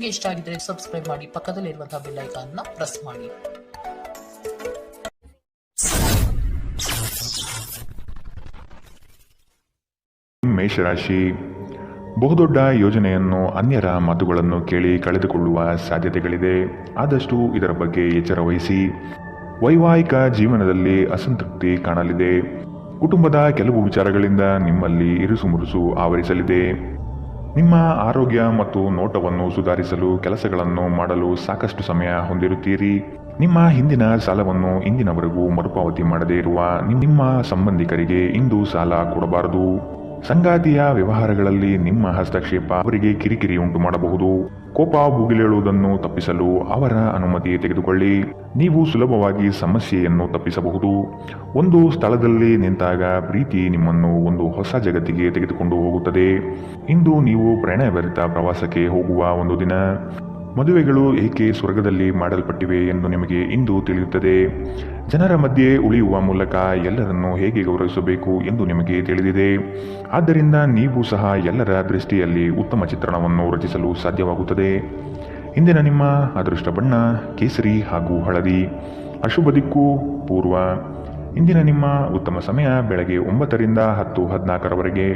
ನಿಮಗೆ ಇಷ್ಟ ಆಗಿದ್ರೆ ಸಬ್ಸ್ಕ್ರೈಬ್ ಮಾಡಿ, ಪಕ್ಕದಲ್ಲಿರುವಂತಹ ಬೆಲ್ ಐಕಾನ್ ನ ಪ್ರೆಸ್ ಮಾಡಿ. ಮೇಷರಾಶಿ, ಬಹುದೊಡ್ಡ ಯೋಜನೆಯನ್ನು ಅನ್ಯರ ಮಾತುಗಳನ್ನು ಕೇಳಿ ಕಳೆದುಕೊಳ್ಳುವ ಸಾಧ್ಯತೆಗಳಿದೆ. ಆದಷ್ಟು ಇದರ ಬಗ್ಗೆ ಎಚ್ಚರ ವಹಿಸಿ. ವೈವಾಹಿಕ ಜೀವನದಲ್ಲಿ ಅಸಂತೃಪ್ತಿ ಕಾಣಲಿದೆ. ಕುಟುಂಬದ ಕೆಲವು ವಿಚಾರಗಳಿಂದ ನಿಮ್ಮಲ್ಲಿ ಇರುಸುಮುರುಸು ಆವರಿಸಲಿದೆ. ನಿಮ್ಮ ಆರೋಗ್ಯ ಮತ್ತು ನೋಟವನ್ನು ಸುಧಾರಿಸಲು ಕೆಲಸಗಳನ್ನು ಮಾಡಲು ಸಾಕಷ್ಟು ಸಮಯ ಹೊಂದಿರುತ್ತೀರಿ. ನಿಮ್ಮ ಹಿಂದಿನ ಸಾಲವನ್ನು ಇಂದಿನವರೆಗೂ ಮರುಪಾವತಿ ಮಾಡದೇ ಇರುವ ನಿಮ್ಮ ಸಂಬಂಧಿಕರಿಗೆ ಇಂದು ಸಾಲ ಕೊಡಬಾರದು. ಸಂಗಾತಿಯ ವ್ಯವಹಾರಗಳಲ್ಲಿ ನಿಮ್ಮ ಹಸ್ತಕ್ಷೇಪ ಅವರಿಗೆ ಕಿರಿಕಿರಿ ಉಂಟು ಮಾಡಬಹುದು. ಕೋಪ ಭುಗಿಲೇಳುವುದನ್ನು ತಪ್ಪಿಸಲು ಅವರ ಅನುಮತಿ ತೆಗೆದುಕೊಳ್ಳಿ. ನೀವು ಸುಲಭವಾಗಿ ಸಮಸ್ಯೆಯನ್ನು ತಪ್ಪಿಸಬಹುದು. ಒಂದು ಸ್ಥಳದಲ್ಲಿ ನಿಂತಾಗ ಪ್ರೀತಿ ನಿಮ್ಮನ್ನು ಒಂದು ಹೊಸ ಜಗತ್ತಿಗೆ ತೆಗೆದುಕೊಂಡು ಹೋಗುತ್ತದೆ. ಇಂದು ನೀವು ಪ್ರಣಯಭರಿತ ಪ್ರವಾಸಕ್ಕೆ ಹೋಗುವ ಒಂದು ದಿನ. ಮದುವೆಗಳು ಏಕೆ ಸ್ವರ್ಗದಲ್ಲಿ ಮಾಡಲ್ಪಟ್ಟಿವೆ ಎಂದು ನಿಮಗೆ ಇಂದು ತಿಳಿಯುತ್ತದೆ. ಜನರ ಮಧ್ಯೆ ಉಳಿಯುವ ಮೂಲಕ ಎಲ್ಲರನ್ನೂ ಹೇಗೆ ಗೌರವಿಸಬೇಕು ಎಂದು ನಿಮಗೆ ತಿಳಿದಿದೆ. ಆದ್ದರಿಂದ ನೀವು ಸಹ ಎಲ್ಲರ ದೃಷ್ಟಿಯಲ್ಲಿ ಉತ್ತಮ ಚಿತ್ರಣವನ್ನು ರಚಿಸಲು ಸಾಧ್ಯವಾಗುತ್ತದೆ. ಇಂದಿನ ನಿಮ್ಮ ಅದೃಷ್ಟ ಬಣ್ಣ ಕೇಸರಿ ಹಾಗೂ ಹಳದಿ. ಅಶುಭ ದಿಕ್ಕು ಪೂರ್ವ. ಇಂದಿನ ನಿಮ್ಮ ಉತ್ತಮ ಸಮಯ ಬೆಳಗ್ಗೆ 9ರಿಂದ 10:14ರವರೆಗೆ.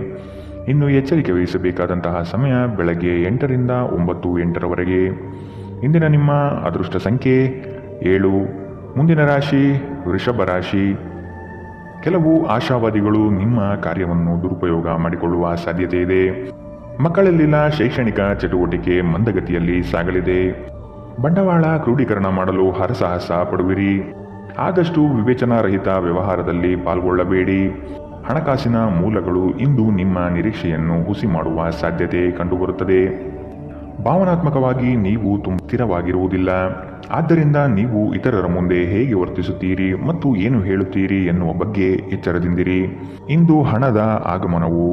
ಇನ್ನು ಎಚ್ಚರಿಕೆ ವಹಿಸಬೇಕಾದಂತಹ ಸಮಯ ಬೆಳಗ್ಗೆ 8ರಿಂದ 9:08ರವರೆಗೆ. ಇಂದಿನ ನಿಮ್ಮ ಅದೃಷ್ಟ ಸಂಖ್ಯೆ 7. ಮುಂದಿನ ರಾಶಿ ವೃಷಭ ರಾಶಿ. ಕೆಲವು ಆಶಾವಾದಿಗಳು ನಿಮ್ಮ ಕಾರ್ಯವನ್ನು ದುರುಪಯೋಗ ಮಾಡಿಕೊಳ್ಳುವ ಸಾಧ್ಯತೆ ಇದೆ. ಮಕ್ಕಳಲ್ಲಿನ ಶೈಕ್ಷಣಿಕ ಚಟುವಟಿಕೆ ಮಂದಗತಿಯಲ್ಲಿ ಸಾಗಲಿದೆ. ಬಂಡವಾಳ ಕ್ರೋಢೀಕರಣ ಮಾಡಲು ಹರಸಾಹಸ ಪಡುವಿರಿ. ಆದಷ್ಟು ವಿವೇಚನಾರಹಿತ ವ್ಯವಹಾರದಲ್ಲಿ ಪಾಲ್ಗೊಳ್ಳಬೇಡಿ. ಹಣಕಾಸಿನ ಮೂಲಗಳು ಇಂದು ನಿಮ್ಮ ನಿರೀಕ್ಷೆಯನ್ನು ಹುಸಿ ಮಾಡುವ ಸಾಧ್ಯತೆ ಕಂಡುಬರುತ್ತದೆ. ಭಾವನಾತ್ಮಕವಾಗಿ ನೀವು ಸ್ಥಿರವಾಗಿರುವುದಿಲ್ಲ. ಆದ್ದರಿಂದ ನೀವು ಇತರರ ಮುಂದೆ ಹೇಗೆ ವರ್ತಿಸುತ್ತೀರಿ ಮತ್ತು ಏನು ಹೇಳುತ್ತೀರಿ ಎನ್ನುವ ಬಗ್ಗೆ ಎಚ್ಚರದಿಂದಿರಿ. ಇಂದು ಹಣದ ಆಗಮನವು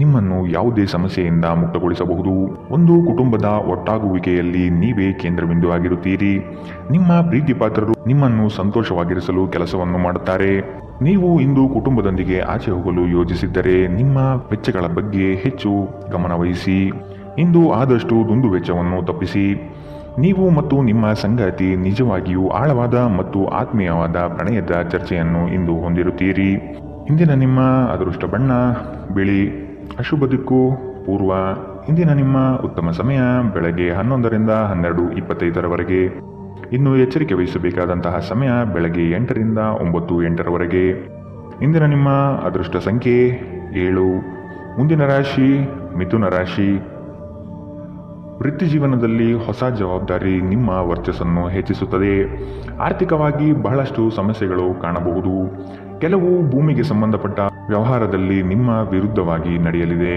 ನಿಮ್ಮನ್ನು ಯಾವುದೇ ಸಮಸ್ಯೆಯಿಂದ ಮುಕ್ತಗೊಳಿಸಬಹುದು. ಒಂದು ಕುಟುಂಬದ ಒಟ್ಟಾಗುವಿಕೆಯಲ್ಲಿ ನೀವೇ ಕೇಂದ್ರಬಿಂದು ಆಗಿರುತ್ತೀರಿ. ನಿಮ್ಮ ಪ್ರೀತಿಪಾತ್ರರು ನಿಮ್ಮನ್ನು ಸಂತೋಷವಾಗಿರಿಸಲು ಕೆಲಸವನ್ನು ಮಾಡುತ್ತಾರೆ. ನೀವು ಇಂದು ಕುಟುಂಬದೊಂದಿಗೆ ಆಚೆ ಹೋಗಲು ಯೋಜಿಸಿದ್ದರೆ ನಿಮ್ಮ ವೆಚ್ಚಗಳ ಬಗ್ಗೆ ಹೆಚ್ಚು ಗಮನವಹಿಸಿ. ಇಂದು ಆದಷ್ಟು ದುಂದು ವೆಚ್ಚವನ್ನು ತಪ್ಪಿಸಿ. ನೀವು ಮತ್ತು ನಿಮ್ಮ ಸಂಗಾತಿ ನಿಜವಾಗಿಯೂ ಆಳವಾದ ಮತ್ತು ಆತ್ಮೀಯವಾದ ಪ್ರಣಯದ ಚರ್ಚೆಯನ್ನು ಇಂದು ಹೊಂದಿರುತ್ತೀರಿ. ಇಂದಿನ ನಿಮ್ಮ ಅದೃಷ್ಟ ಬಣ್ಣ ಬಿಳಿ. ಅಶುಭ ದಿಕ್ಕು ಪೂರ್ವ. ಇಂದಿನ ನಿಮ್ಮ ಉತ್ತಮ ಸಮಯ ಬೆಳಗ್ಗೆ 11ರಿಂದ 12:25ರವರೆಗೆ. ಇನ್ನು ಎಚ್ಚರಿಕೆ ವಹಿಸಬೇಕಾದಂತಹ ಸಮಯ ಬೆಳಗ್ಗೆ 8ರಿಂದ 9:08ರವರೆಗೆ. ಇಂದಿನ ನಿಮ್ಮ ಅದೃಷ್ಟ ಸಂಖ್ಯೆ 7. ಮುಂದಿನ ರಾಶಿ ಮಿಥುನ ರಾಶಿ. ವೃತ್ತಿ ಜೀವನದಲ್ಲಿ ಹೊಸ ಜವಾಬ್ದಾರಿ ನಿಮ್ಮ ವರ್ಚಸ್ಸನ್ನು ಹೆಚ್ಚಿಸುತ್ತದೆ. ಆರ್ಥಿಕವಾಗಿ ಬಹಳಷ್ಟು ಸಮಸ್ಯೆಗಳು ಕಾಣಬಹುದು. ಕೆಲವು ಭೂಮಿಗೆ ಸಂಬಂಧಪಟ್ಟ ವ್ಯವಹಾರದಲ್ಲಿ ನಿಮ್ಮ ವಿರುದ್ಧವಾಗಿ ನಡೆಯಲಿದೆ.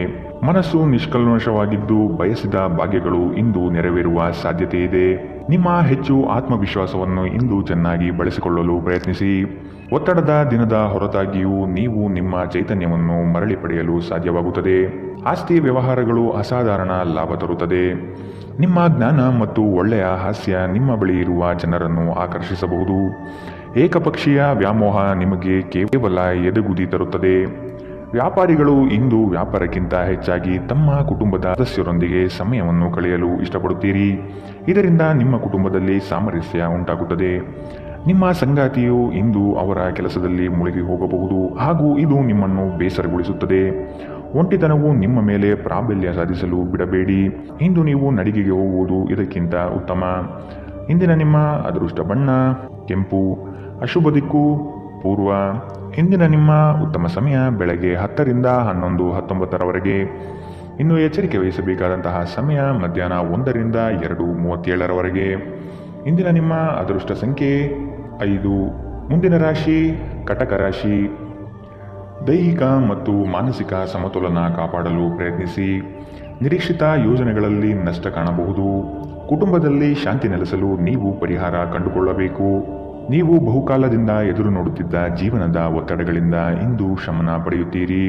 ಮನಸ್ಸು ನಿಷ್ಕಲ್ಮಶವಾಗಿದ್ದು ಬಯಸಿದ ಭಾಗ್ಯಗಳು ಇಂದು ನೆರವೇರುವ ಸಾಧ್ಯತೆ ಇದೆ. ನಿಮ್ಮ ಹೆಚ್ಚು ಆತ್ಮವಿಶ್ವಾಸವನ್ನು ಇಂದು ಚೆನ್ನಾಗಿ ಬಳಸಿಕೊಳ್ಳಲು ಪ್ರಯತ್ನಿಸಿ. ಒತ್ತಡದ ದಿನದ ಹೊರತಾಗಿಯೂ ನೀವು ನಿಮ್ಮ ಚೈತನ್ಯವನ್ನು ಮರಳಿ ಪಡೆಯಲು ಸಾಧ್ಯವಾಗುತ್ತದೆ. ಆಸ್ತಿ ವ್ಯವಹಾರಗಳು ಅಸಾಧಾರಣ ಲಾಭ ತರುತ್ತದೆ. ನಿಮ್ಮ ಜ್ಞಾನ ಮತ್ತು ಒಳ್ಳೆಯ ಹಾಸ್ಯ ನಿಮ್ಮ ಬಳಿ ಇರುವ ಜನರನ್ನು ಆಕರ್ಷಿಸಬಹುದು. ಏಕಪಕ್ಷೀಯ ವ್ಯಾಮೋಹ ನಿಮಗೆ ಕೇವಲ ಎದೆಗುದಿ ತರುತ್ತದೆ. ವ್ಯಾಪಾರಿಗಳು ಇಂದು ವ್ಯಾಪಾರಕ್ಕಿಂತ ಹೆಚ್ಚಾಗಿ ತಮ್ಮ ಕುಟುಂಬದ ಸದಸ್ಯರೊಂದಿಗೆ ಸಮಯವನ್ನು ಕಳೆಯಲು ಇಷ್ಟಪಡುತ್ತೀರಿ. ಇದರಿಂದ ನಿಮ್ಮ ಕುಟುಂಬದಲ್ಲಿ ಸಾಮರಸ್ಯ ಉಂಟಾಗುತ್ತದೆ. ನಿಮ್ಮ ಸಂಗಾತಿಯು ಇಂದು ಅವರ ಕೆಲಸದಲ್ಲಿ ಮುಳುಗಿ ಹೋಗಬಹುದು ಹಾಗೂ ಇದು ನಿಮ್ಮನ್ನು ಬೇಸರಗೊಳಿಸುತ್ತದೆ. ಒಂಟಿತನವು ನಿಮ್ಮ ಮೇಲೆ ಪ್ರಾಬಲ್ಯ ಸಾಧಿಸಲು ಬಿಡಬೇಡಿ. ಇಂದು ನೀವು ನಡಿಗೆಗೆ ಹೋಗುವುದು ಇದಕ್ಕಿಂತ ಉತ್ತಮ. ಇಂದಿನ ನಿಮ್ಮ ಅದೃಷ್ಟ ಬಣ್ಣ ಕೆಂಪು. ಅಶುಭ ದಿಕ್ಕು ಪೂರ್ವ. ಇಂದಿನ ನಿಮ್ಮ ಉತ್ತಮ ಸಮಯ ಬೆಳಗ್ಗೆ 10ರಿಂದ 11:19ರವರೆಗೆ. ಇನ್ನು ಎಚ್ಚರಿಕೆ ವಹಿಸಬೇಕಾದಂತಹ ಸಮಯ ಮಧ್ಯಾಹ್ನ 1ರಿಂದ 2:37ರವರೆಗೆ. ಇಂದಿನ ನಿಮ್ಮ ಅದೃಷ್ಟ ಸಂಖ್ಯೆ 5. ಮುಂದಿನ ರಾಶಿ ಕಟಕ ರಾಶಿ. ದೈಹಿಕ ಮತ್ತು ಮಾನಸಿಕ ಸಮತೋಲನ ಕಾಪಾಡಲು ಪ್ರಯತ್ನಿಸಿ. ನಿರೀಕ್ಷಿತ ಯೋಜನೆಗಳಲ್ಲಿ ನಷ್ಟ ಕಾಣಬಹುದು. ಕುಟುಂಬದಲ್ಲಿ ಶಾಂತಿ ನೆಲೆಸಲು ನೀವು ಪರಿಹಾರ ಕಂಡುಕೊಳ್ಳಬೇಕು. ನೀವು ಬಹುಕಾಲದಿಂದ ಎದುರು ನೋಡುತ್ತಿದ್ದ ಜೀವನದ ಒತ್ತಡಗಳಿಂದ ಇಂದು ಶಮನ ಪಡೆಯುತ್ತೀರಿ.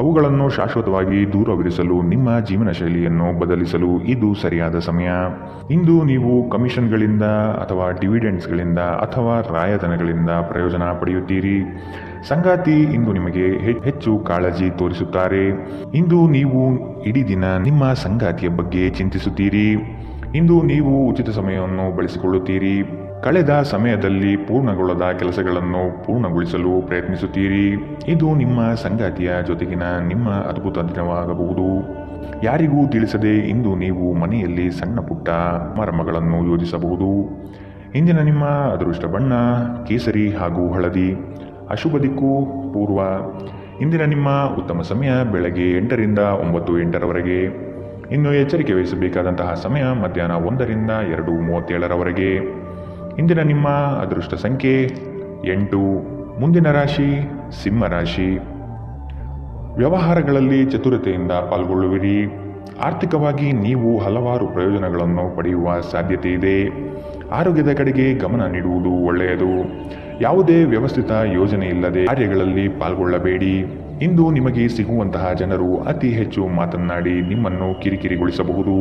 ಅವುಗಳನ್ನು ಶಾಶ್ವತವಾಗಿ ದೂರವಿರಿಸಲು ನಿಮ್ಮ ಜೀವನ ಶೈಲಿಯನ್ನು ಬದಲಿಸಲು ಇದು ಸರಿಯಾದ ಸಮಯ. ಇಂದು ನೀವು ಕಮಿಷನ್ಗಳಿಂದ ಅಥವಾ ಡಿವಿಡೆಂಡ್ಸ್ಗಳಿಂದ ಅಥವಾ ರಾಯಧನಗಳಿಂದ ಪ್ರಯೋಜನ ಪಡೆಯುತ್ತೀರಿ. ಸಂಗಾತಿ ಇಂದು ನಿಮಗೆ ಹೆಚ್ಚು ಕಾಳಜಿ ತೋರಿಸುತ್ತಾರೆ. ಇಂದು ನೀವು ಇಡೀ ದಿನ ನಿಮ್ಮ ಸಂಗಾತಿಯ ಬಗ್ಗೆ ಚಿಂತಿಸುತ್ತೀರಿ. ಇಂದು ನೀವು ಉಚಿತ ಸಮಯವನ್ನು ಬಳಸಿಕೊಳ್ಳುತ್ತೀರಿ. ಕಳೆದ ಸಮಯದಲ್ಲಿ ಪೂರ್ಣಗೊಳ್ಳದ ಕೆಲಸಗಳನ್ನು ಪೂರ್ಣಗೊಳಿಸಲು ಪ್ರಯತ್ನಿಸುತ್ತೀರಿ. ಇದು ನಿಮ್ಮ ಸಂಗಾತಿಯ ಜೊತೆಗಿನ ನಿಮ್ಮ ಅದ್ಭುತ ದಿನವಾಗಬಹುದು. ಯಾರಿಗೂ ತಿಳಿಸದೆ ಇಂದು ನೀವು ಮನೆಯಲ್ಲಿ ಸಣ್ಣ ಪುಟ್ಟ ಸಮಾರಂಭಗಳನ್ನು ಯೋಜಿಸಬಹುದು. ಇಂದಿನ ನಿಮ್ಮ ಅದೃಷ್ಟ ಬಣ್ಣ ಕೇಸರಿ ಹಾಗೂ ಹಳದಿ. ಅಶುಭ ದಿಕ್ಕು ಪೂರ್ವ. ಇಂದಿನ ನಿಮ್ಮ ಉತ್ತಮ ಸಮಯ ಬೆಳಗ್ಗೆ 8 ರಿಂದ 9 ಇನ್ನು ಎಚ್ಚರಿಕೆ ವಹಿಸಬೇಕಾದಂತಹ ಸಮಯ ಮಧ್ಯಾಹ್ನ 1 ರಿಂದ 2:37 ಇಂದಿನ ನಿಮ್ಮ ಅದೃಷ್ಟ ಸಂಖ್ಯೆ 8. ಮುಂದಿನ ರಾಶಿ ಸಿಂಹ ರಾಶಿ. ವ್ಯವಹಾರಗಳಲ್ಲಿ ಚತುರತೆಯಿಂದ ಪಾಲ್ಗೊಳ್ಳುವಿರಿ. ಆರ್ಥಿಕವಾಗಿ ನೀವು ಹಲವಾರು ಪ್ರಯೋಜನಗಳನ್ನು ಪಡೆಯುವ ಸಾಧ್ಯತೆ ಇದೆ. ಆರೋಗ್ಯದ ಕಡೆಗೆ ಗಮನ ನೀಡುವುದು ಒಳ್ಳೆಯದು. ಯಾವುದೇ ವ್ಯವಸ್ಥಿತ ಯೋಜನೆ ಇಲ್ಲದೆ ಕಾರ್ಯಗಳಲ್ಲಿ ಪಾಲ್ಗೊಳ್ಳಬೇಡಿ. ಇಂದು ನಿಮಗೆ ಸಿಗುವಂತಹ ಜನರು ಅತಿ ಹೆಚ್ಚು ಮಾತನಾಡಿ ನಿಮ್ಮನ್ನು ಕಿರಿಕಿರಿಗೊಳಿಸಬಹುದು.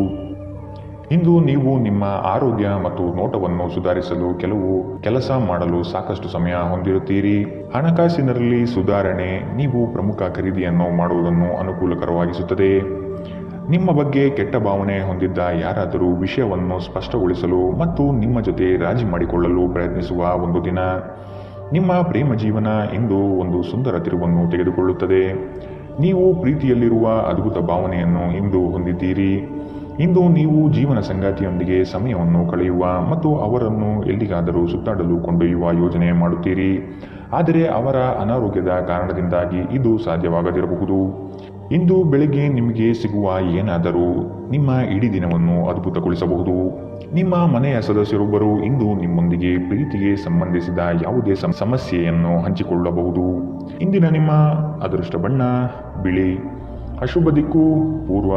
ಇಂದು ನೀವು ನಿಮ್ಮ ಆರೋಗ್ಯ ಮತ್ತು ನೋಟವನ್ನು ಸುಧಾರಿಸಲು ಕೆಲಸ ಮಾಡಲು ಸಾಕಷ್ಟು ಸಮಯ ಹೊಂದಿರುತ್ತೀರಿ. ಹಣಕಾಸಿನಲ್ಲಿ ಸುಧಾರಣೆ ನೀವು ಪ್ರಮುಖ ಖರೀದಿಯನ್ನು ಮಾಡುವುದನ್ನು ಅನುಕೂಲಕರವಾಗಿಸುತ್ತದೆ. ನಿಮ್ಮ ಬಗ್ಗೆ ಕೆಟ್ಟ ಭಾವನೆ ಹೊಂದಿದ್ದ ಯಾರಾದರೂ ವಿಷಯವನ್ನು ಸ್ಪಷ್ಟಗೊಳಿಸಲು ಮತ್ತು ನಿಮ್ಮ ಜೊತೆ ರಾಜಿ ಮಾಡಿಕೊಳ್ಳಲು ಪ್ರಯತ್ನಿಸುವ ಒಂದು ದಿನ. ನಿಮ್ಮ ಪ್ರೇಮ ಜೀವನ ಇಂದು ಒಂದು ಸುಂದರ ತಿರುವನ್ನು ತೆಗೆದುಕೊಳ್ಳುತ್ತದೆ. ನೀವು ಪ್ರೀತಿಯಲ್ಲಿರುವ ಅದ್ಭುತ ಭಾವನೆಯನ್ನು ಇಂದು ಹೊಂದಿದ್ದೀರಿ. ಇಂದು ನೀವು ಜೀವನ ಸಂಗಾತಿಯೊಂದಿಗೆ ಸಮಯವನ್ನು ಕಳೆಯುವ ಮತ್ತು ಅವರನ್ನು ಎಲ್ಲಿಗಾದರೂ ಸುತ್ತಾಡಲು ಕೊಂಡೊಯ್ಯುವ ಯೋಜನೆ ಮಾಡುತ್ತೀರಿ. ಆದರೆ ಅವರ ಅನಾರೋಗ್ಯದ ಕಾರಣದಿಂದಾಗಿ ಇದು ಸಾಧ್ಯವಾಗದಿರಬಹುದು. ಇಂದು ಬೆಳಗ್ಗೆ ನಿಮಗೆ ಸಿಗುವ ಏನಾದರೂ ನಿಮ್ಮ ಇಡೀ ದಿನವನ್ನು ಅದ್ಭುತಗೊಳಿಸಬಹುದು. ನಿಮ್ಮ ಮನೆಯ ಸದಸ್ಯರೊಬ್ಬರು ಇಂದು ನಿಮ್ಮೊಂದಿಗೆ ಪ್ರೀತಿಗೆ ಸಂಬಂಧಿಸಿದ ಯಾವುದೇ ಸಮಸ್ಯೆಯನ್ನು ಹಂಚಿಕೊಳ್ಳಬಹುದು. ಇಂದಿನ ನಿಮ್ಮ ಅದೃಷ್ಟ ಬಣ್ಣ ಬಿಳಿ. ಅಶುಭ ದಿಕ್ಕು ಪೂರ್ವ.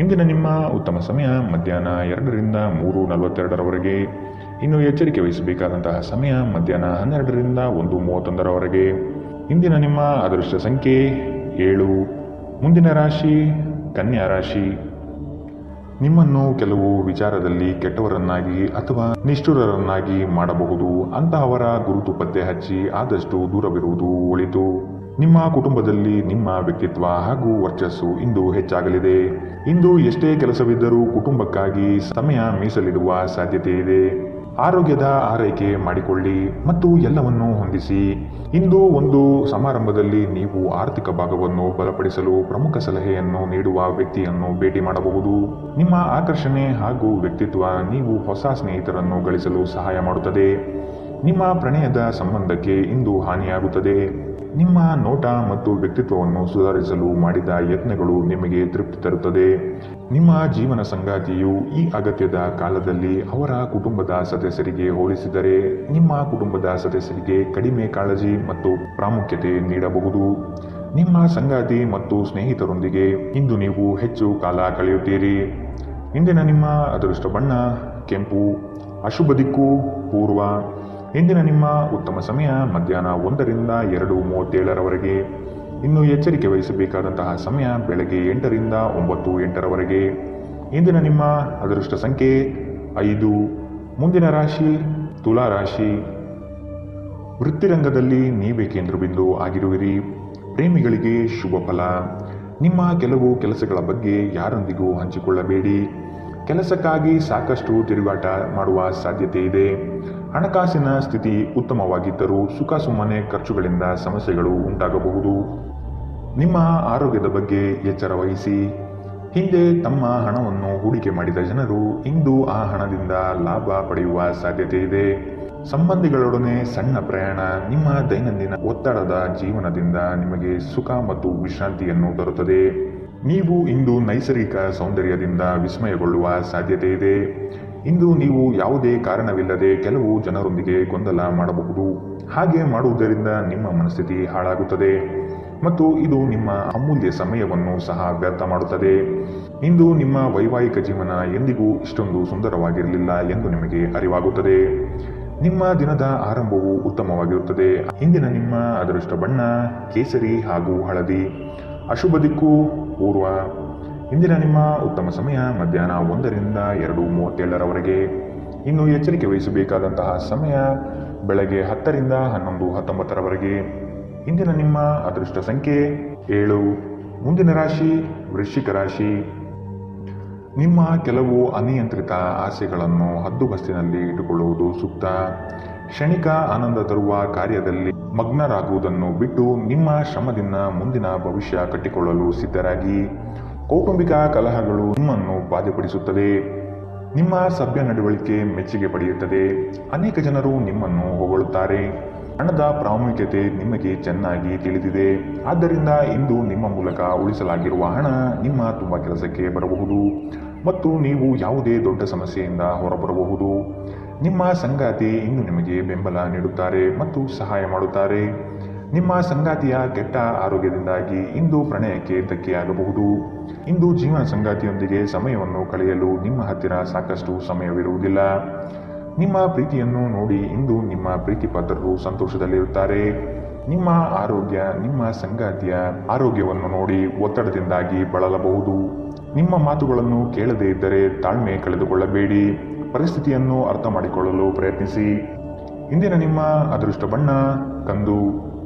ಇಂದಿನ ನಿಮ್ಮ ಉತ್ತಮ ಸಮಯ ಮಧ್ಯಾಹ್ನ 2 ರಿಂದ 3:42 ಇನ್ನು ಎಚ್ಚರಿಕೆ ವಹಿಸಬೇಕಾದಂತಹ ಸಮಯ ಮಧ್ಯಾಹ್ನ 12 ರಿಂದ 1:31 ಇಂದಿನ ನಿಮ್ಮ ಅದೃಷ್ಟ ಸಂಖ್ಯೆ 7. ಮುಂದಿನ ರಾಶಿ ಕನ್ಯಾ ರಾಶಿ. ನಿಮ್ಮನ್ನು ಕೆಲವು ವಿಚಾರದಲ್ಲಿ ಕೆಟ್ಟವರನ್ನಾಗಿ ಅಥವಾ ನಿಷ್ಠುರರನ್ನಾಗಿ ಮಾಡಬಹುದು. ಅಂತಹವರ ಗುರುತು ಪತ್ತೆ ಹಚ್ಚಿ ಆದಷ್ಟು ದೂರವಿರುವುದು ಒಳಿತು. ನಿಮ್ಮ ಕುಟುಂಬದಲ್ಲಿ ನಿಮ್ಮ ವ್ಯಕ್ತಿತ್ವ ಹಾಗೂ ವರ್ಚಸ್ಸು ಇಂದು ಹೆಚ್ಚಾಗಲಿದೆ. ಇಂದು ಎಷ್ಟೇ ಕೆಲಸವಿದ್ದರೂ ಕುಟುಂಬಕ್ಕಾಗಿ ಸಮಯ ಮೀಸಲಿಡುವ ಸಾಧ್ಯತೆ ಇದೆ. ಆರೋಗ್ಯದ ಆರೈಕೆ ಮಾಡಿಕೊಳ್ಳಿ ಮತ್ತು ಎಲ್ಲವನ್ನೂ ಹೊಂದಿಸಿ. ಇಂದು ಒಂದು ಸಮಾರಂಭದಲ್ಲಿ ನೀವು ಆರ್ಥಿಕ ಭಾಗವನ್ನು ಬಲಪಡಿಸಲು ಪ್ರಮುಖ ಸಲಹೆಯನ್ನು ನೀಡುವ ವ್ಯಕ್ತಿಯನ್ನು ಭೇಟಿ ಮಾಡಬಹುದು. ನಿಮ್ಮ ಆಕರ್ಷಣೆ ಹಾಗೂ ವ್ಯಕ್ತಿತ್ವ ನೀವು ಹೊಸ ಸ್ನೇಹಿತರನ್ನು ಗಳಿಸಲು ಸಹಾಯ ಮಾಡುತ್ತದೆ. ನಿಮ್ಮ ಪ್ರಣಯದ ಸಂಬಂಧಕ್ಕೆ ಇಂದು ಹಾನಿಯಾಗುತ್ತದೆ. ನಿಮ್ಮ ನೋಟ ಮತ್ತು ವ್ಯಕ್ತಿತ್ವವನ್ನು ಸುಧಾರಿಸಲು ಮಾಡಿದ ಯತ್ನಗಳು ನಿಮಗೆ ತೃಪ್ತಿ ತರುತ್ತದೆ. ನಿಮ್ಮ ಜೀವನ ಸಂಗಾತಿಯು ಈ ಅಗತ್ಯದ ಕಾಲದಲ್ಲಿ ಅವರ ಕುಟುಂಬದ ಸದಸ್ಯರಿಗೆ ಹೋಲಿಸಿದರೆ ನಿಮ್ಮ ಕುಟುಂಬದ ಸದಸ್ಯರಿಗೆ ಕಡಿಮೆ ಕಾಳಜಿ ಮತ್ತು ಪ್ರಾಮುಖ್ಯತೆ ನೀಡಬಹುದು. ನಿಮ್ಮ ಸಂಗಾತಿ ಮತ್ತು ಸ್ನೇಹಿತರೊಂದಿಗೆ ಇಂದು ನೀವು ಹೆಚ್ಚು ಕಾಲ ಕಳೆಯುತ್ತೀರಿ. ಇಂದಿನ ನಿಮ್ಮ ಅದೃಷ್ಟ ಬಣ್ಣ ಕೆಂಪು. ಅಶುಭ ದಿಕ್ಕು ಪೂರ್ವ. ಇಂದಿನ ನಿಮ್ಮ ಉತ್ತಮ ಸಮಯ ಮಧ್ಯಾಹ್ನ 1 ರಿಂದ 2:37 ಇನ್ನು ಎಚ್ಚರಿಕೆ ವಹಿಸಬೇಕಾದಂತಹ ಸಮಯ ಬೆಳಗ್ಗೆ 8 ರಿಂದ 9:08 ಇಂದಿನ ನಿಮ್ಮ ಅದೃಷ್ಟ ಸಂಖ್ಯೆ 5. ಮುಂದಿನ ರಾಶಿ ತುಲಾ ರಾಶಿ. ವೃತ್ತಿರಂಗದಲ್ಲಿ ನೀವೇ ಕೇಂದ್ರಬಿಂದು ಆಗಿರುವಿರಿ. ಪ್ರೇಮಿಗಳಿಗೆ ಶುಭ ಫಲ. ನಿಮ್ಮ ಕೆಲವು ಕೆಲಸಗಳ ಬಗ್ಗೆ ಯಾರೊಂದಿಗೂ ಹಂಚಿಕೊಳ್ಳಬೇಡಿ. ಕೆಲಸಕ್ಕಾಗಿ ಸಾಕಷ್ಟು ತಿರುಗಾಟ ಮಾಡುವ ಸಾಧ್ಯತೆ ಇದೆ. ಹಣಕಾಸಿನ ಸ್ಥಿತಿ ಉತ್ತಮವಾಗಿದ್ದರೂ ಸುಖ ಸುಮ್ಮನೆ ಖರ್ಚುಗಳಿಂದ ಸಮಸ್ಯೆಗಳು ಉಂಟಾಗಬಹುದು. ನಿಮ್ಮ ಆರೋಗ್ಯದ ಬಗ್ಗೆ ಎಚ್ಚರ ವಹಿಸಿ. ಹಿಂದೆ ತಮ್ಮ ಹಣವನ್ನು ಹೂಡಿಕೆ ಮಾಡಿದ ಜನರು ಇಂದು ಆ ಹಣದಿಂದ ಲಾಭ ಪಡೆಯುವ ಸಾಧ್ಯತೆ ಇದೆ. ಸಂಬಂಧಿಗಳೊಡನೆ ಸಣ್ಣ ಪ್ರಯಾಣ ನಿಮ್ಮ ದೈನಂದಿನ ಒತ್ತಡದ ಜೀವನದಿಂದ ನಿಮಗೆ ಸುಖ ಮತ್ತು ವಿಶ್ರಾಂತಿಯನ್ನು ತರುತ್ತದೆ. ನೀವು ಇಂದು ನೈಸರ್ಗಿಕ ಸೌಂದರ್ಯದಿಂದ ವಿಸ್ಮಯಗೊಳ್ಳುವ ಸಾಧ್ಯತೆ ಇದೆ. ಇಂದು ನೀವು ಯಾವುದೇ ಕಾರಣವಿಲ್ಲದೆ ಕೆಲವು ಜನರೊಂದಿಗೆ ಗೊಂದಲ ಮಾಡಬಹುದು. ಹಾಗೆ ಮಾಡುವುದರಿಂದ ನಿಮ್ಮ ಮನಸ್ಥಿತಿ ಹಾಳಾಗುತ್ತದೆ ಮತ್ತು ಇದು ನಿಮ್ಮ ಅಮೂಲ್ಯ ಸಮಯವನ್ನು ಸಹ ವ್ಯರ್ಥ ಮಾಡುತ್ತದೆ. ಇಂದು ನಿಮ್ಮ ವೈವಾಹಿಕ ಜೀವನ ಎಂದಿಗೂ ಇಷ್ಟೊಂದು ಸುಂದರವಾಗಿರಲಿಲ್ಲ ಎಂದು ನಿಮಗೆ ಅರಿವಾಗುತ್ತದೆ. ನಿಮ್ಮ ದಿನದ ಆರಂಭವು ಉತ್ತಮವಾಗಿರುತ್ತದೆ. ಇಂದಿನ ನಿಮ್ಮ ಅದೃಷ್ಟ ಬಣ್ಣ ಕೇಸರಿ ಹಾಗೂ ಹಳದಿ. ಅಶುಭ ದಿಕ್ಕು ಪೂರ್ವ. ಇಂದಿನ ನಿಮ್ಮ ಉತ್ತಮ ಸಮಯ ಮಧ್ಯಾಹ್ನ 1 ರಿಂದ 2:37 ಇನ್ನು ಎಚ್ಚರಿಕೆ ವಹಿಸಬೇಕಾದಂತಹ ಸಮಯ ಬೆಳಗ್ಗೆ 10 ರಿಂದ 11:19 ಇಂದಿನ ನಿಮ್ಮ ಅದೃಷ್ಟ ಸಂಖ್ಯೆ 7. ಮುಂದಿನ ರಾಶಿ ವೃಶ್ಚಿಕ ರಾಶಿ. ನಿಮ್ಮ ಕೆಲವು ಅನಿಯಂತ್ರಿತ ಆಸೆಗಳನ್ನು ಹದ್ದುಬಸ್ತಿನಲ್ಲಿ ಇಟ್ಟುಕೊಳ್ಳುವುದು ಸೂಕ್ತ. ಕ್ಷಣಿಕ ಆನಂದ ತರುವ ಕಾರ್ಯದಲ್ಲಿ ಮಗ್ನರಾಗುವುದನ್ನು ಬಿಟ್ಟು ನಿಮ್ಮ ಶ್ರಮದಿಂದ ಮುಂದಿನ ಭವಿಷ್ಯ ಕಟ್ಟಿಕೊಳ್ಳಲು ಸಿದ್ಧರಾಗಿ. ಕೌಟುಂಬಿಕ ಕಲಹಗಳು ನಿಮ್ಮನ್ನು ಬಾಧೆಪಡಿಸುತ್ತದೆ. ನಿಮ್ಮ ಸಭ್ಯ ನಡವಳಿಕೆ ಮೆಚ್ಚುಗೆ ಪಡೆಯುತ್ತದೆ. ಅನೇಕ ಜನರು ನಿಮ್ಮನ್ನು ಹೊಗಳುತ್ತಾರೆ. ಹಣದ ಪ್ರಾಮುಖ್ಯತೆ ನಿಮಗೆ ಚೆನ್ನಾಗಿ ತಿಳಿದಿದೆ. ಆದ್ದರಿಂದ ಇಂದು ನಿಮ್ಮ ಮೂಲಕ ಉಳಿಸಲಾಗಿರುವ ಹಣ ನಿಮ್ಮ ತುಂಬ ಕೆಲಸಕ್ಕೆ ಬರಬಹುದು ಮತ್ತು ನೀವು ಯಾವುದೇ ದೊಡ್ಡ ಸಮಸ್ಯೆಯಿಂದ ಹೊರಬರಬಹುದು. ನಿಮ್ಮ ಸಂಗಾತಿ ಇಂದು ನಿಮಗೆ ಬೆಂಬಲ ನೀಡುತ್ತಾರೆ ಮತ್ತು ಸಹಾಯ ಮಾಡುತ್ತಾರೆ. ನಿಮ್ಮ ಸಂಗಾತಿಯ ಕೆಟ್ಟ ಆರೋಗ್ಯದಿಂದಾಗಿ ಇಂದು ಪ್ರಣಯಕ್ಕೆ ಧಕ್ಕೆಯಾಗಬಹುದು. ಇಂದು ಜೀವನ ಸಂಗಾತಿಯೊಂದಿಗೆ ಸಮಯವನ್ನು ಕಳೆಯಲು ನಿಮ್ಮ ಹತ್ತಿರ ಸಾಕಷ್ಟು ಸಮಯವಿರುವುದಿಲ್ಲ. ನಿಮ್ಮ ಪ್ರೀತಿಯನ್ನು ನೋಡಿ ಇಂದು ನಿಮ್ಮ ಪ್ರೀತಿಪಾತ್ರರು ಸಂತೋಷದಲ್ಲಿರುತ್ತಾರೆ. ನಿಮ್ಮ ಆರೋಗ್ಯ ನಿಮ್ಮ ಸಂಗಾತಿಯ ಆರೋಗ್ಯವನ್ನು ನೋಡಿ ಒತ್ತಡದಿಂದಾಗಿ ಬಳಲಬಹುದು. ನಿಮ್ಮ ಮಾತುಗಳನ್ನು ಕೇಳದೇ ಇದ್ದರೆ ತಾಳ್ಮೆ ಕಳೆದುಕೊಳ್ಳಬೇಡಿ. ಪರಿಸ್ಥಿತಿಯನ್ನು ಅರ್ಥ ಮಾಡಿಕೊಳ್ಳಲು ಪ್ರಯತ್ನಿಸಿ. ಇಂದಿನ ನಿಮ್ಮ ಅದೃಷ್ಟ ಬಣ್ಣ ಕಂದು.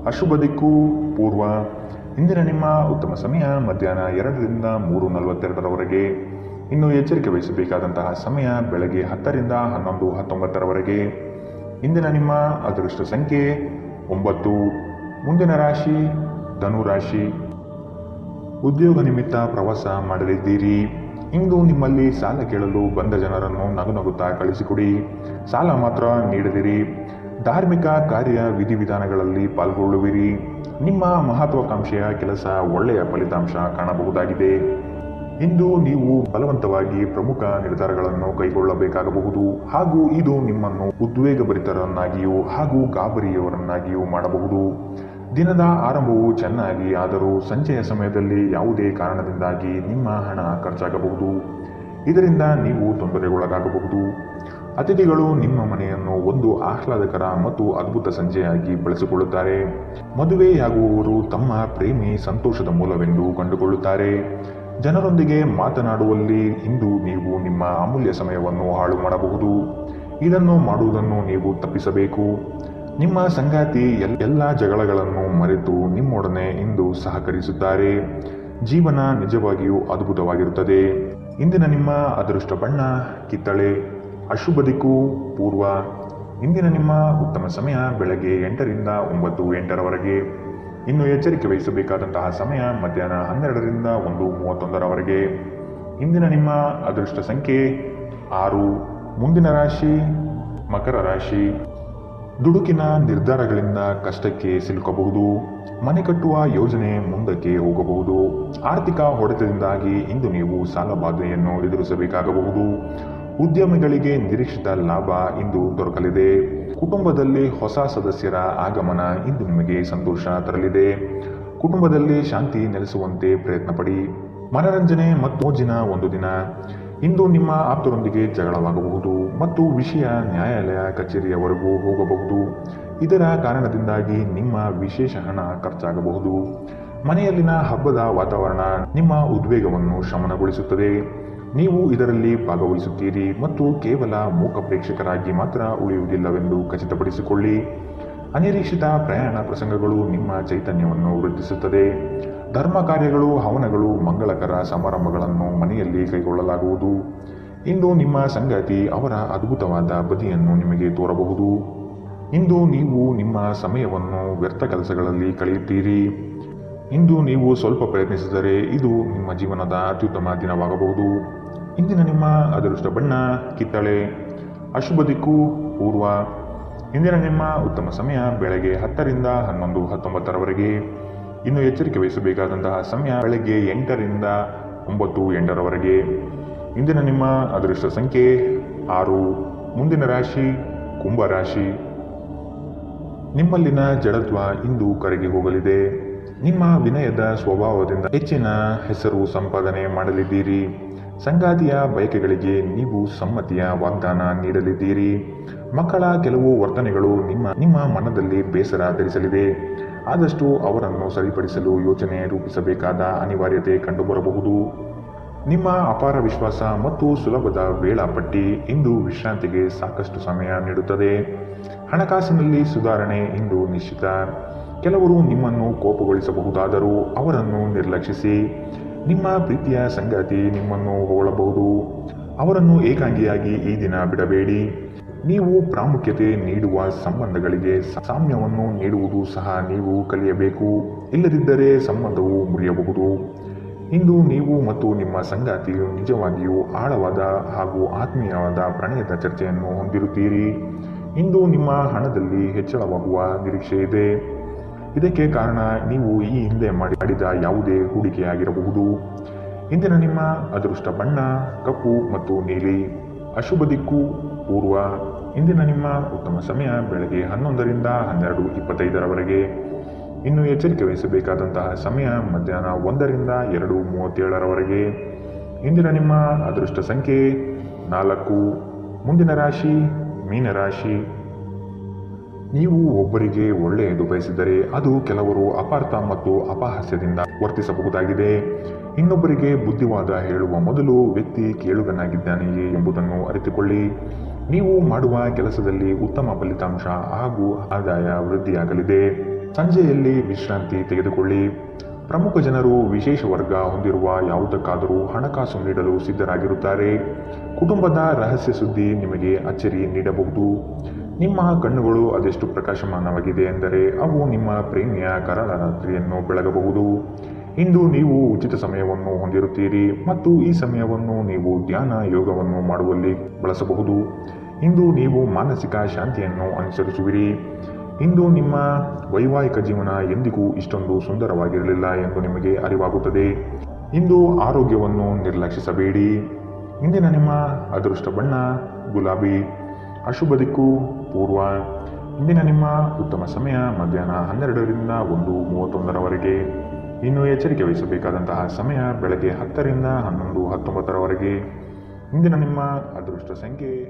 ಅಶುಭ ದಿಕ್ಕು ಪೂರ್ವ. ಇಂದಿನ ನಿಮ್ಮ ಉತ್ತಮ ಸಮಯ ಮಧ್ಯಾಹ್ನ 2ರಿಂದ 3:42ರವರೆಗೆ. ಇನ್ನು ಎಚ್ಚರಿಕೆ ವಹಿಸಬೇಕಾದಂತಹ ಸಮಯ ಬೆಳಗ್ಗೆ 10ರಿಂದ 11:19ರವರೆಗೆ. ಇಂದಿನ ನಿಮ್ಮ ಅದೃಷ್ಟ ಸಂಖ್ಯೆ 9. ಮುಂದಿನ ರಾಶಿ ಧನು ರಾಶಿ. ಉದ್ಯೋಗ ನಿಮಿತ್ತ ಪ್ರವಾಸ ಮಾಡಲಿದ್ದೀರಿ. ಇಂದು ನಿಮ್ಮಲ್ಲಿ ಸಾಲ ಕೇಳಲು ಬಂದ ಜನರನ್ನು ನಗುನಗುತ್ತಾ ಕಳಿಸಿಕೊಡಿ. ಸಾಲ ಮಾತ್ರ ನೀಡದಿರಿ. ಧಾರ್ಮಿಕ ಕಾರ್ಯ ವಿಧಿವಿಧಾನಗಳಲ್ಲಿ ಪಾಲ್ಗೊಳ್ಳುವಿರಿ. ನಿಮ್ಮ ಮಹತ್ವಾಕಾಂಕ್ಷೆಯ ಕೆಲಸ ಒಳ್ಳೆಯ ಫಲಿತಾಂಶ ಕಾಣಬಹುದಾಗಿದೆ. ಇಂದು ನೀವು ಬಲವಂತವಾಗಿ ಪ್ರಮುಖ ನಿರ್ಧಾರಗಳನ್ನು ಕೈಗೊಳ್ಳಬೇಕಾಗಬಹುದು ಹಾಗೂ ಇದು ನಿಮ್ಮನ್ನು ಉದ್ವೇಗಭರಿತರನ್ನಾಗಿಯೂ ಹಾಗೂ ಗಾಬರಿಯವರನ್ನಾಗಿಯೂ ಮಾಡಬಹುದು. ದಿನದ ಆರಂಭವು ಚೆನ್ನಾಗಿ ಆದರೂ ಸಂಜೆಯ ಸಮಯದಲ್ಲಿ ಯಾವುದೇ ಕಾರಣದಿಂದಾಗಿ ನಿಮ್ಮ ಹಣ ಖರ್ಚಾಗಬಹುದು. ಇದರಿಂದ ನೀವು ತೊಂದರೆಗೊಳಗಾಗಬಹುದು. ಅತಿಥಿಗಳು ನಿಮ್ಮ ಮನೆಯನ್ನು ಒಂದು ಆಹ್ಲಾದಕರ ಮತ್ತು ಅದ್ಭುತ ಸಂಜೆಯಾಗಿ ಬಳಸಿಕೊಳ್ಳುತ್ತಾರೆ. ಮದುವೆಯಾಗುವವರು ತಮ್ಮ ಪ್ರೇಮಿ ಸಂತೋಷದ ಮೂಲವೆಂದು ಕಂಡುಕೊಳ್ಳುತ್ತಾರೆ. ಜನರೊಂದಿಗೆ ಮಾತನಾಡುವಲ್ಲಿ ಇಂದು ನೀವು ನಿಮ್ಮ ಅಮೂಲ್ಯ ಸಮಯವನ್ನು ಹಾಳು ಮಾಡಬಹುದು. ಇದನ್ನು ಮಾಡುವುದನ್ನು ನೀವು ತಪ್ಪಿಸಬೇಕು. ನಿಮ್ಮ ಸಂಗಾತಿ ಎಲ್ಲ ಜಗಳಗಳನ್ನು ಮರೆತು ನಿಮ್ಮೊಡನೆ ಇಂದು ಸಹಕರಿಸುತ್ತಾರೆ. ಜೀವನ ನಿಜವಾಗಿಯೂ ಅದ್ಭುತವಾಗಿರುತ್ತದೆ. ಇಂದಿನ ನಿಮ್ಮ ಅದೃಷ್ಟ ಬಣ್ಣ ಕಿತ್ತಳೆ. ಅಶುಭ ದಿಕ್ಕು ಪೂರ್ವ. ಇಂದಿನ ನಿಮ್ಮ ಉತ್ತಮ ಸಮಯ ಬೆಳಗ್ಗೆ 8ರಿಂದ 9:08ರವರೆಗೆ. ಇನ್ನು ಎಚ್ಚರಿಕೆ ವಹಿಸಬೇಕಾದಂತಹ ಸಮಯ ಮಧ್ಯಾಹ್ನ 12ರಿಂದ 1:31ರವರೆಗೆ. ಇಂದಿನ ನಿಮ್ಮ ಅದೃಷ್ಟ ಸಂಖ್ಯೆ 6. ಮುಂದಿನ ರಾಶಿ ಮಕರ ರಾಶಿ. ದುಡುಕಿನ ನಿರ್ಧಾರಗಳಿಂದ ಕಷ್ಟಕ್ಕೆ ಸಿಲುಕಬಹುದು. ಮನೆ ಕಟ್ಟುವ ಯೋಜನೆ ಮುಂದಕ್ಕೆ ಹೋಗಬಹುದು. ಆರ್ಥಿಕ ಹೊಡೆತದಿಂದಾಗಿ ಇಂದು ನೀವು ಸಾಲಬಾಧೆಯನ್ನು ಎದುರಿಸಬೇಕಾಗಬಹುದು. ಉದ್ಯಮಿಗಳಿಗೆ ನಿರೀಕ್ಷಿತ ಲಾಭ ಇಂದು ದೊರಕಲಿದೆ. ಕುಟುಂಬದಲ್ಲಿ ಹೊಸ ಸದಸ್ಯರ ಆಗಮನ ಇಂದು ನಿಮಗೆ ಸಂತೋಷ ತರಲಿದೆ. ಕುಟುಂಬದಲ್ಲಿ ಶಾಂತಿ ನೆಲೆಸುವಂತೆ ಪ್ರಯತ್ನ ಪಡಿ. ಮನರಂಜನೆ ಮತ್ತು ಮೋಜಿನ ಒಂದು ದಿನ. ಇಂದು ನಿಮ್ಮ ಆಪ್ತರೊಂದಿಗೆ ಜಗಳವಾಗಬಹುದು ಮತ್ತು ವಿಷಯ ನ್ಯಾಯಾಲಯ ಕಚೇರಿಯವರೆಗೂ ಹೋಗಬಹುದು. ಇದರ ಕಾರಣದಿಂದಾಗಿ ನಿಮ್ಮ ವಿಶೇಷ ಹಣ ಖರ್ಚಾಗಬಹುದು. ಮನೆಯಲ್ಲಿನ ಹಬ್ಬದ ವಾತಾವರಣ ನಿಮ್ಮ ಉದ್ವೇಗವನ್ನು ಶಮನಗೊಳಿಸುತ್ತದೆ. ನೀವು ಇದರಲ್ಲಿ ಭಾಗವಹಿಸುತ್ತೀರಿ ಮತ್ತು ಕೇವಲ ಮೂಕ ಪ್ರೇಕ್ಷಕರಾಗಿ ಮಾತ್ರ ಉಳಿಯುವುದಿಲ್ಲವೆಂದು ಖಚಿತಪಡಿಸಿಕೊಳ್ಳಿ. ಅನಿರೀಕ್ಷಿತ ಪ್ರಯಾಣ ಪ್ರಸಂಗಗಳು ನಿಮ್ಮ ಚೈತನ್ಯವನ್ನು ವೃದ್ಧಿಸುತ್ತದೆ. ಧರ್ಮ ಕಾರ್ಯಗಳು ಹವನಗಳು ಮಂಗಳಕರ ಸಮಾರಂಭಗಳನ್ನು ಮನೆಯಲ್ಲಿ ಕೈಗೊಳ್ಳಲಾಗುವುದು. ಇಂದು ನಿಮ್ಮ ಸಂಗಾತಿ ಅವರ ಅದ್ಭುತವಾದ ಬದಿಯನ್ನು ನಿಮಗೆ ತೋರಬಹುದು. ಇಂದು ನೀವು ನಿಮ್ಮ ಸಮಯವನ್ನು ವ್ಯರ್ಥ ಕೆಲಸಗಳಲ್ಲಿ ಕಳೆಯುತ್ತೀರಿ. ಇಂದು ನೀವು ಸ್ವಲ್ಪ ಪ್ರಯತ್ನಿಸಿದರೆ ಇದು ನಿಮ್ಮ ಜೀವನದ ಅತ್ಯುತ್ತಮ ದಿನವಾಗಬಹುದು. ಇಂದಿನ ನಿಮ್ಮ ಅದೃಷ್ಟ ಬಣ್ಣ ಕಿತ್ತಳೆ. ಅಶುಭ ದಿಕ್ಕು ಪೂರ್ವ. ಇಂದಿನ ನಿಮ್ಮ ಉತ್ತಮ ಸಮಯ ಬೆಳಗ್ಗೆ 10ರಿಂದ 11:19ರವರೆಗೆ. ಇನ್ನು ಎಚ್ಚರಿಕೆ ವಹಿಸಬೇಕಾದಂತಹ ಸಮಯ ಬೆಳಗ್ಗೆ 8ರಿಂದ 9:08ರವರೆಗೆ. ಇಂದಿನ ನಿಮ್ಮ ಅದೃಷ್ಟ ಸಂಖ್ಯೆ 6. ಮುಂದಿನ ರಾಶಿ ಕುಂಭರಾಶಿ. ನಿಮ್ಮಲ್ಲಿನ ಜಡತ್ವ ಇಂದು ಕರಗಿ ಹೋಗಲಿದೆ. ನಿಮ್ಮ ವಿನಯದ ಸ್ವಭಾವದಿಂದ ಹೆಚ್ಚಿನ ಹೆಸರು ಸಂಪಾದನೆ ಮಾಡಲಿದ್ದೀರಿ. ಸಂಗಾತಿಯ ಬಯಕೆಗಳಿಗೆ ನೀವು ಸಮ್ಮತಿಯ ವಾಗ್ದಾನ ನೀಡಲಿದ್ದೀರಿ. ಮಕ್ಕಳ ಕೆಲವು ವರ್ತನೆಗಳು ನಿಮ್ಮ ಮನದಲ್ಲಿ ಬೇಸರ ತರಿಸಲಿದೆ. ಆದಷ್ಟು ಅವರನ್ನು ಸರಿಪಡಿಸಲು ಯೋಚನೆ ರೂಪಿಸಬೇಕಾದ ಅನಿವಾರ್ಯತೆ ಕಂಡುಬರಬಹುದು. ನಿಮ್ಮ ಅಪಾರ ವಿಶ್ವಾಸ ಮತ್ತು ಸುಲಭದ ವೇಳಾಪಟ್ಟಿ ಇಂದು ವಿಶ್ರಾಂತಿಗೆ ಸಾಕಷ್ಟು ಸಮಯ ನೀಡುತ್ತದೆ. ಹಣಕಾಸಿನಲ್ಲಿ ಸುಧಾರಣೆ ಇಂದು ನಿಶ್ಚಿತ. ಕೆಲವರು ನಿಮ್ಮನ್ನು ಕೋಪಗೊಳಿಸಬಹುದಾದರೂ ಅವರನ್ನು ನಿರ್ಲಕ್ಷಿಸಿ. ನಿಮ್ಮ ಪ್ರೀತಿಯ ಸಂಗಾತಿ ನಿಮ್ಮನ್ನು ಹೊಗಳಬಹುದು. ಅವರನ್ನು ಏಕಾಂಗಿಯಾಗಿ ಈ ದಿನ ಬಿಡಬೇಡಿ. ನೀವು ಪ್ರಾಮುಖ್ಯತೆ ನೀಡುವ ಸಂಬಂಧಗಳಿಗೆ ಸಾಮ್ಯವನ್ನು ನೀಡುವುದು ಸಹ ನೀವು ಕಲಿಯಬೇಕು. ಇಲ್ಲದಿದ್ದರೆ ಸಂಬಂಧವು ಮುರಿಯಬಹುದು. ಇಂದು ನೀವು ಮತ್ತು ನಿಮ್ಮ ಸಂಗಾತಿಯು ನಿಜವಾಗಿಯೂ ಆಳವಾದ ಹಾಗೂ ಆತ್ಮೀಯವಾದ ಪ್ರಣಯದ ಚರ್ಚೆಯನ್ನು ಹೊಂದಿರುತ್ತೀರಿ. ಇಂದು ನಿಮ್ಮ ಹಣದಲ್ಲಿ ಹೆಚ್ಚಳವಾಗುವ ನಿರೀಕ್ಷೆ ಇದೆ. ಇದಕ್ಕೆ ಕಾರಣ ನೀವು ಈ ಹಿಂದೆ ಮಾಡಿದ ಯಾವುದೇ ಹೂಡಿಕೆಯಾಗಿರಬಹುದು. ಇಂದಿನ ನಿಮ್ಮ ಅದೃಷ್ಟ ಬಣ್ಣ ಕಪ್ಪು ಮತ್ತು ನೀಲಿ. ಅಶುಭ ದಿಕ್ಕು ಪೂರ್ವ. ಇಂದಿನ ನಿಮ್ಮ ಉತ್ತಮ ಸಮಯ ಬೆಳಗ್ಗೆ 11 ರಿಂದ 12:25 ಇನ್ನು ಎಚ್ಚರಿಕೆ ವಹಿಸಬೇಕಾದಂತಹ ಸಮಯ ಮಧ್ಯಾಹ್ನ 1 ರಿಂದ 2:37 ಇಂದಿನ ನಿಮ್ಮ ಅದೃಷ್ಟ ಸಂಖ್ಯೆ 4. ಮುಂದಿನ ರಾಶಿ ಮೀನರಾಶಿ. ನೀವು ಒಬ್ಬರಿಗೆ ಒಳ್ಳೆಯದು ಬಯಸಿದರೆ ಅದು ಕೆಲವರು ಅಪಾರ್ಥ ಮತ್ತು ಅಪಹಾಸ್ಯದಿಂದ ವರ್ತಿಸಬಹುದಾಗಿದೆ. ಇನ್ನೊಬ್ಬರಿಗೆ ಬುದ್ಧಿವಾದ ಹೇಳುವ ಮೊದಲು ವ್ಯಕ್ತಿ ಕೇಳುಗನಾಗಿದ್ದಾನೆಯೇ ಎಂಬುದನ್ನು ಅರಿತುಕೊಳ್ಳಿ. ನೀವು ಮಾಡುವ ಕೆಲಸದಲ್ಲಿ ಉತ್ತಮ ಫಲಿತಾಂಶ ಹಾಗೂ ಆದಾಯ ವೃದ್ಧಿಯಾಗಲಿದೆ. ಸಂಜೆಯಲ್ಲಿ ವಿಶ್ರಾಂತಿ ತೆಗೆದುಕೊಳ್ಳಿ. ಪ್ರಮುಖ ಜನರು ವಿಶೇಷ ವರ್ಗ ಹೊಂದಿರುವ ಯಾವುದಕ್ಕಾದರೂ ಹಣಕಾಸು ನೀಡಲು ಸಿದ್ಧರಾಗಿರುತ್ತಾರೆ. ಕುಟುಂಬದ ರಹಸ್ಯ ಸುದ್ದಿ ನಿಮಗೆ ಅಚ್ಚರಿ ನೀಡಬಹುದು. ನಿಮ್ಮ ಕಣ್ಣುಗಳು ಅದೆಷ್ಟು ಪ್ರಕಾಶಮಾನವಾಗಿದೆ ಎಂದರೆ ಅವು ನಿಮ್ಮ ಪ್ರೇಮಿಯ ಕರಾಳ ರಾತ್ರಿಯನ್ನು ಬೆಳಗಬಹುದು. ಇಂದು ನೀವು ಉಚಿತ ಸಮಯವನ್ನು ಹೊಂದಿರುತ್ತೀರಿ ಮತ್ತು ಈ ಸಮಯವನ್ನು ನೀವು ಧ್ಯಾನ ಯೋಗವನ್ನು ಮಾಡುವಲ್ಲಿ ಬಳಸಬಹುದು. ಇಂದು ನೀವು ಮಾನಸಿಕ ಶಾಂತಿಯನ್ನು ಅನುಸರಿಸುವಿರಿ. ಇಂದು ನಿಮ್ಮ ವೈವಾಹಿಕ ಜೀವನ ಎಂದಿಗೂ ಇಷ್ಟೊಂದು ಸುಂದರವಾಗಿರಲಿಲ್ಲ ಎಂದು ನಿಮಗೆ ಅರಿವಾಗುತ್ತದೆ. ಇಂದು ಆರೋಗ್ಯವನ್ನು ನಿರ್ಲಕ್ಷಿಸಬೇಡಿ. ಇಂದಿನ ನಿಮ್ಮ ಅದೃಷ್ಟ ಬಣ್ಣ ಗುಲಾಬಿ. ಅಶುಭ ದಿಕ್ಕು ಪೂರ್ವ. ಇಂದಿನ ನಿಮ್ಮ ಉತ್ತಮ ಸಮಯ ಮಧ್ಯಾಹ್ನ 12 ರಿಂದ 1:31 ಇನ್ನು ಎಚ್ಚರಿಕೆ ವಹಿಸಬೇಕಾದಂತಹ ಸಮಯ ಬೆಳಗ್ಗೆ 10 ರಿಂದ 11:19 ಇಂದಿನ ನಿಮ್ಮ ಅದೃಷ್ಟ ಸಂಖ್ಯೆ